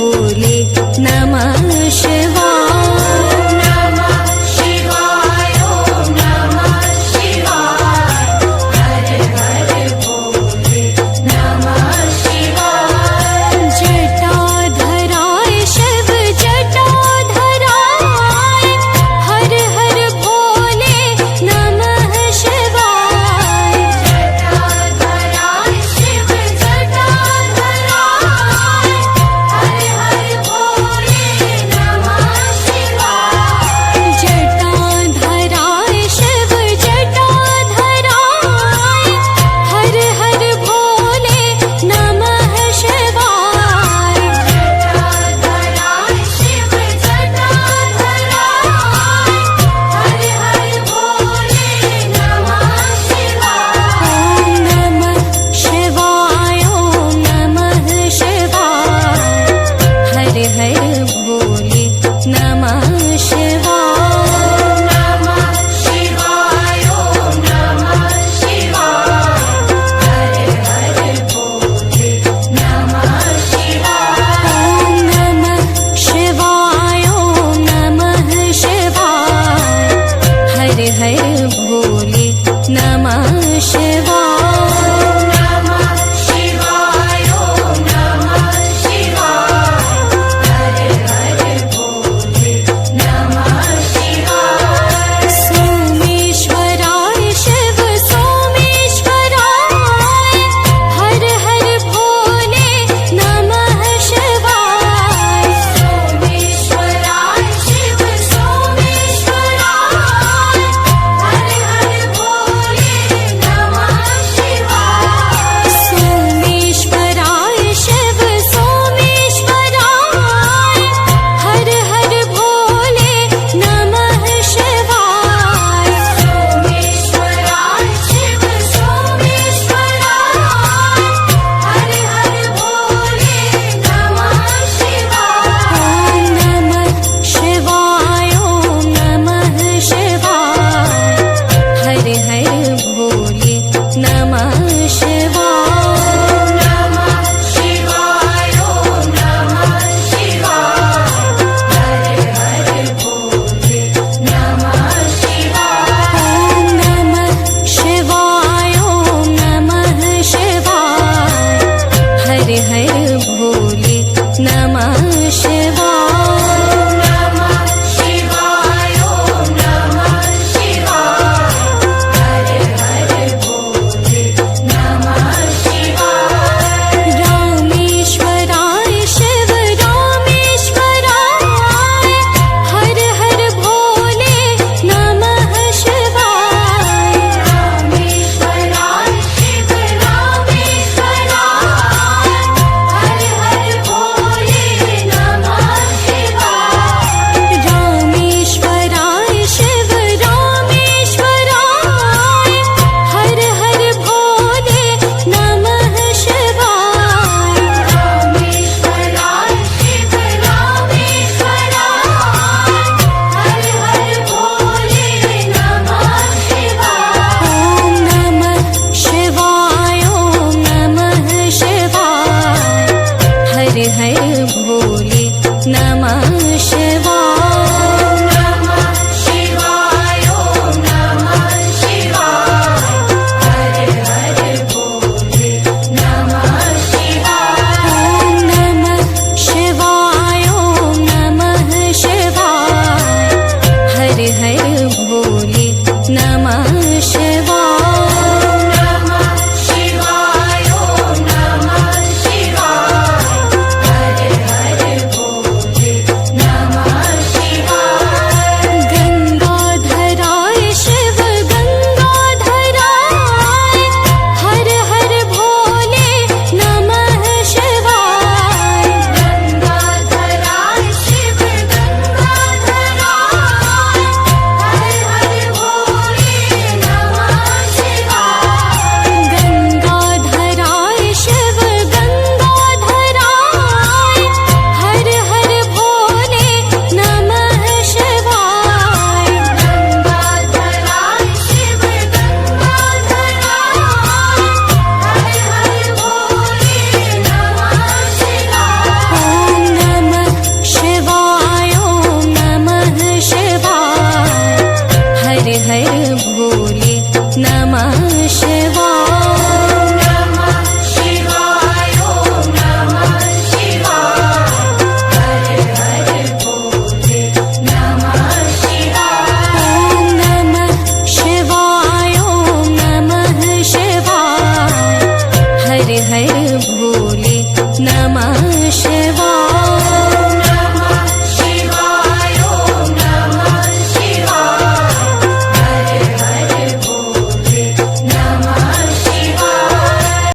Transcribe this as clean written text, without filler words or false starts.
भोले नमः शिवाय। नमः शिवाय ओम नमः शिवाय। हर हर भोले नमः शिवाय। जटाधराय शिव जटाधराय। हर हर भोले नमः शिवाय। जटाधराय शिव जटाधराय। हर हर भोले नमः शिवाय। जटाधराय शिव जटाधराय। हर हर भोले नमः शिवाय। जटाधराय शिव जटाधराय। हर हर भोले नमः शिवाय। ओम नमः शिवाय ओम नमः शिवाय। हर हर भोले नमः शिवाय। नमः शिवाय ओम नमः शिवाय। हर हर भोले नमः शिवाय। ओम नमः शिवाय ओम नमः शिवाय। हर हर भोले नमः शिवाय। नमः शिवाय ओम नमः शिवाय। हर हर भोले नमः शिवाय। सोमेश्वराय शिव सोमेश्वराय। हर हर भोले नमः शिवाय। सोमेश्वराय शिव सोमेश्वराय। हर हर भोले नमः शिवाय। सोमेश्वराय शिव सोमेश्वराय। हर हर भोले नमः शिवाय। सोमेश्वराय शिव सोमेश्वराय। हर हर भोले नमः शिवाय। ओम नमः शिवाय ओम नमः शिवाय। हर हर भोले नमः शिवाय। नमः शिवाय ओम नमः शिवाय। हर हर भोले नमः शिवाय। ओम नमः शिवाय ओम नमः शिवाय। हर हर भोले नमः शिवाय। नमः शिवाय ओम नमः शिवाय। हर हर भोले नमः शिवाय। रामेश्वराय शिव रामेश्वराय। हर हर भोले नमः शिवाय। रामेश्वराय शिव रामेश्वराय। हर हर भोले नमः शिवाय। रामेश्वराय शिव रामेश्वराय। हर हर भोले नमः शिवाय। रामेश्वराय शिव रामेश्वराय। हर हर भोले नमः शिवाय। ओम नमः शिवाय ओम नमः शिवाय। हर हर भोले नमः शिवाय।